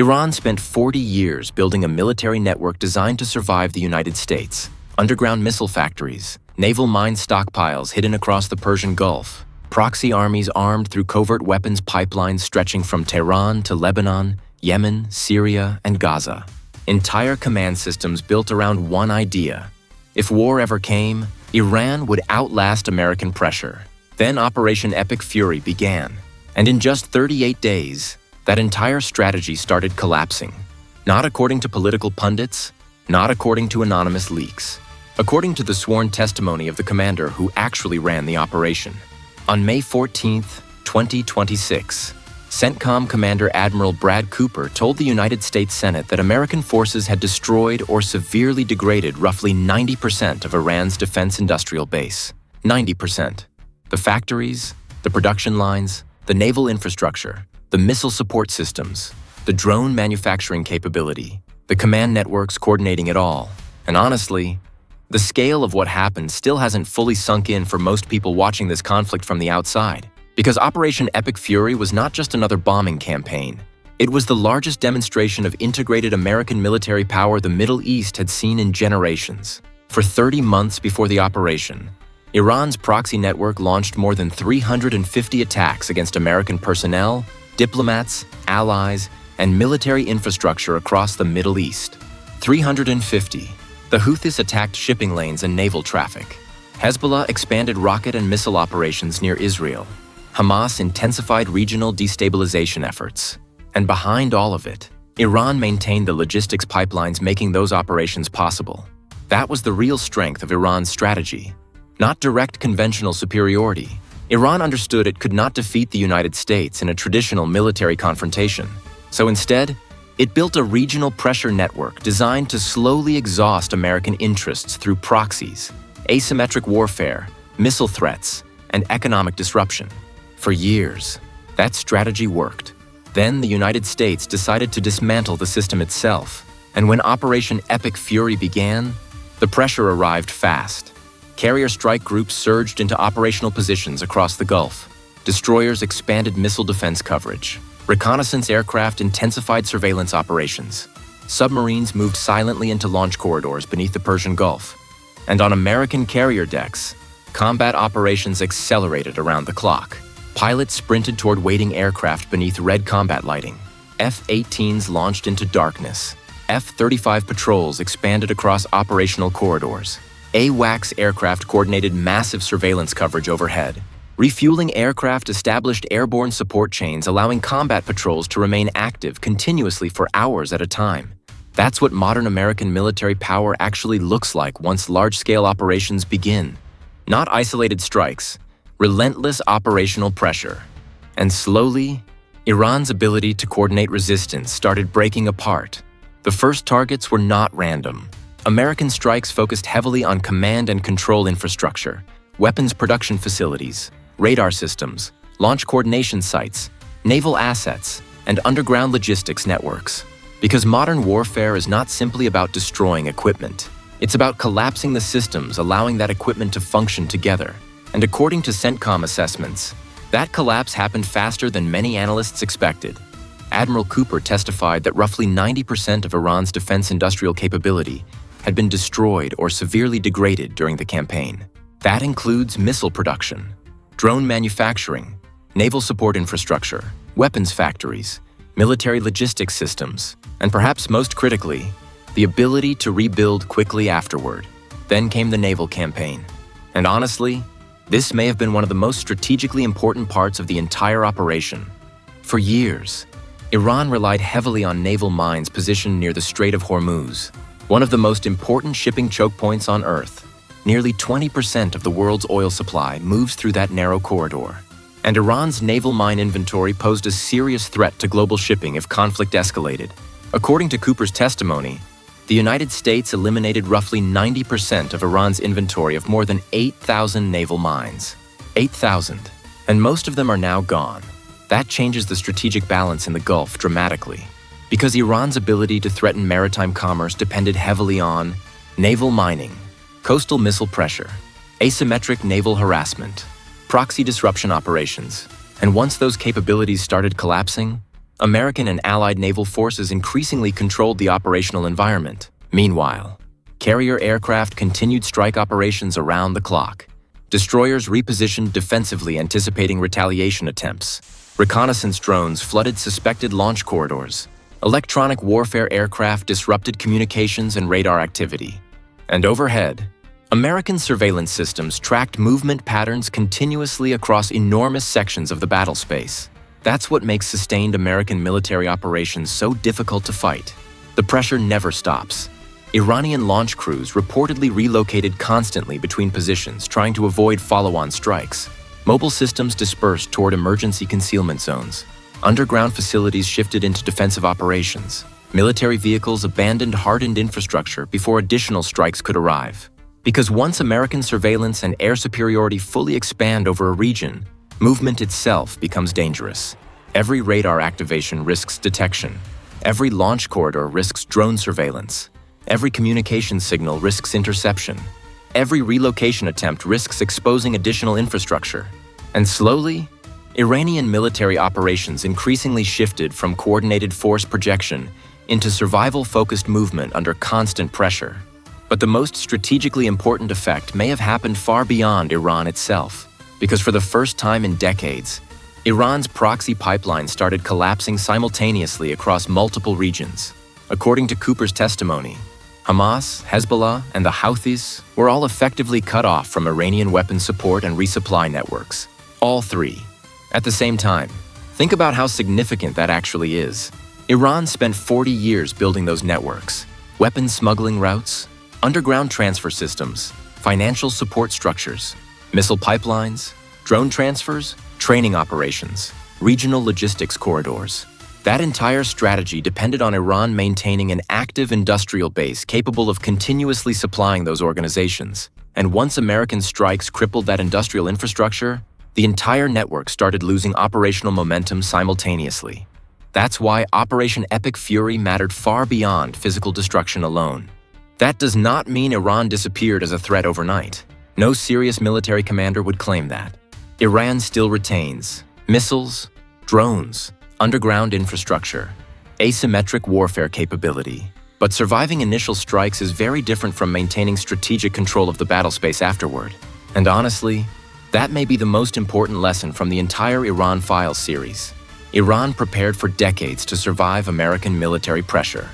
Iran spent 40 years building a military network designed to survive the United States. Underground missile factories, naval mine stockpiles hidden across the Persian Gulf, proxy armies armed through covert weapons pipelines stretching from Tehran to Lebanon, Yemen, Syria, and Gaza. Entire command systems built around one idea. If war ever came, Iran would outlast American pressure. Then Operation Epic Fury began, and in just 38 days, that entire strategy started collapsing. Not according to political pundits, not according to anonymous leaks. According to the sworn testimony of the commander who actually ran the operation. On May 14, 2026, CENTCOM Commander Admiral Brad Cooper told the United States Senate that American forces had destroyed or severely degraded roughly 90% of Iran's defense industrial base. 90%. The factories, the production lines, the naval infrastructure, the missile support systems, the drone manufacturing capability, the command networks coordinating it all. And honestly, the scale of what happened still hasn't fully sunk in for most people watching this conflict from the outside. Because Operation Epic Fury was not just another bombing campaign. It was the largest demonstration of integrated American military power the Middle East had seen in generations. For 30 months before the operation, Iran's proxy network launched more than 350 attacks against American personnel, diplomats, allies, and military infrastructure across the Middle East. 350. The Houthis attacked shipping lanes and naval traffic. Hezbollah expanded rocket and missile operations near Israel. Hamas intensified regional destabilization efforts. And behind all of it, Iran maintained the logistics pipelines making those operations possible. That was the real strength of Iran's strategy. Not direct conventional superiority. Iran understood it could not defeat the United States in a traditional military confrontation. So instead, it built a regional pressure network designed to slowly exhaust American interests through proxies, asymmetric warfare, missile threats, and economic disruption. For years, that strategy worked. Then the United States decided to dismantle the system itself. And when Operation Epic Fury began, the pressure arrived fast. Carrier strike groups surged into operational positions across the Gulf. Destroyers expanded missile defense coverage. Reconnaissance aircraft intensified surveillance operations. Submarines moved silently into launch corridors beneath the Persian Gulf. And on American carrier decks, combat operations accelerated around the clock. Pilots sprinted toward waiting aircraft beneath red combat lighting. F-18s launched into darkness. F-35 patrols expanded across operational corridors. AWACS aircraft coordinated massive surveillance coverage overhead. Refueling aircraft established airborne support chains, allowing combat patrols to remain active continuously for hours at a time. That's what modern American military power actually looks like once large-scale operations begin. Not isolated strikes, relentless operational pressure. And slowly, Iran's ability to coordinate resistance started breaking apart. The first targets were not random. American strikes focused heavily on command and control infrastructure, weapons production facilities, radar systems, launch coordination sites, naval assets, and underground logistics networks. Because modern warfare is not simply about destroying equipment. It's about collapsing the systems, allowing that equipment to function together. And according to CENTCOM assessments, that collapse happened faster than many analysts expected. Admiral Cooper testified that roughly 90% of Iran's defense industrial capability had been destroyed or severely degraded during the campaign. That includes missile production, drone manufacturing, naval support infrastructure, weapons factories, military logistics systems, and perhaps most critically, the ability to rebuild quickly afterward. Then came the naval campaign. And honestly, this may have been one of the most strategically important parts of the entire operation. For years, Iran relied heavily on naval mines positioned near the Strait of Hormuz, one of the most important shipping choke points on Earth. Nearly 20% of the world's oil supply moves through that narrow corridor. And Iran's naval mine inventory posed a serious threat to global shipping if conflict escalated. According to Cooper's testimony, the United States eliminated roughly 90% of Iran's inventory of more than 8,000 naval mines. 8,000. And most of them are now gone. That changes the strategic balance in the Gulf dramatically. Because Iran's ability to threaten maritime commerce depended heavily on naval mining, coastal missile pressure, asymmetric naval harassment, proxy disruption operations. And once those capabilities started collapsing, American and Allied naval forces increasingly controlled the operational environment. Meanwhile, carrier aircraft continued strike operations around the clock. Destroyers repositioned defensively, anticipating retaliation attempts. Reconnaissance drones flooded suspected launch corridors. Electronic warfare aircraft disrupted communications and radar activity. And overhead, American surveillance systems tracked movement patterns continuously across enormous sections of the battle space. That's what makes sustained American military operations so difficult to fight. The pressure never stops. Iranian launch crews reportedly relocated constantly between positions, trying to avoid follow-on strikes. Mobile systems dispersed toward emergency concealment zones. Underground facilities shifted into defensive operations. Military vehicles abandoned hardened infrastructure before additional strikes could arrive. Because once American surveillance and air superiority fully expand over a region, movement itself becomes dangerous. Every radar activation risks detection. Every launch corridor risks drone surveillance. Every communication signal risks interception. Every relocation attempt risks exposing additional infrastructure. And slowly, Iranian military operations increasingly shifted from coordinated force projection into survival-focused movement under constant pressure. But the most strategically important effect may have happened far beyond Iran itself. Because for the first time in decades, Iran's proxy pipeline started collapsing simultaneously across multiple regions. According to Cooper's testimony, Hamas, Hezbollah, and the Houthis were all effectively cut off from Iranian weapons support and resupply networks. All three. At the same time, think about how significant that actually is. Iran spent 40 years building those networks. Weapons smuggling routes, underground transfer systems, financial support structures, missile pipelines, drone transfers, training operations, regional logistics corridors. That entire strategy depended on Iran maintaining an active industrial base capable of continuously supplying those organizations. And once American strikes crippled that industrial infrastructure, the entire network started losing operational momentum simultaneously. That's why Operation Epic Fury mattered far beyond physical destruction alone. That does not mean Iran disappeared as a threat overnight. No serious military commander would claim that. Iran still retains missiles, drones, underground infrastructure, asymmetric warfare capability. But surviving initial strikes is very different from maintaining strategic control of the battlespace afterward. And honestly, that may be the most important lesson from the entire Iran Files series. Iran prepared for decades to survive American military pressure.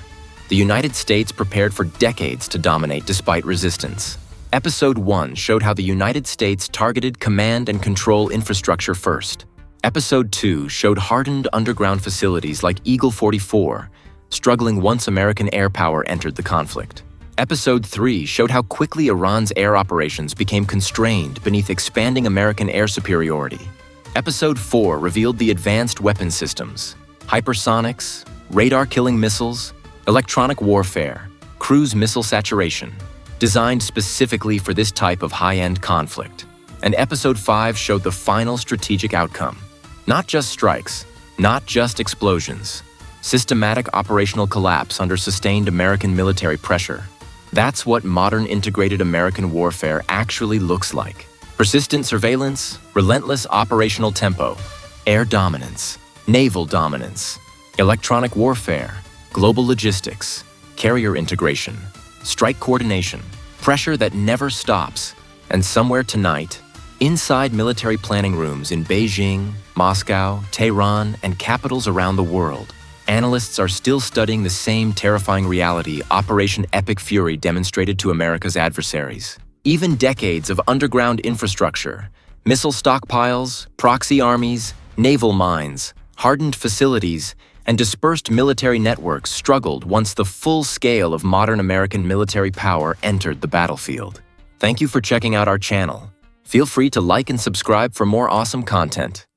The United States prepared for decades to dominate despite resistance. Episode 1 showed how the United States targeted command and control infrastructure first. Episode 2 showed hardened underground facilities like Eagle 44, struggling once American air power entered the conflict. Episode 3 showed how quickly Iran's air operations became constrained beneath expanding American air superiority. Episode 4 revealed the advanced weapon systems, hypersonics, radar-killing missiles, electronic warfare, cruise missile saturation, designed specifically for this type of high-end conflict. And Episode 5 showed the final strategic outcome. Not just strikes, not just explosions, systematic operational collapse under sustained American military pressure. That's what modern integrated American warfare actually looks like. Persistent surveillance, relentless operational tempo, air dominance, naval dominance, electronic warfare, global logistics, carrier integration, strike coordination, pressure that never stops. And somewhere tonight, inside military planning rooms in Beijing, Moscow, Tehran, and capitals around the world, analysts are still studying the same terrifying reality Operation Epic Fury demonstrated to America's adversaries. Even decades of underground infrastructure, missile stockpiles, proxy armies, naval mines, hardened facilities, and dispersed military networks struggled once the full scale of modern American military power entered the battlefield. Thank you for checking out our channel. Feel free to like and subscribe for more awesome content.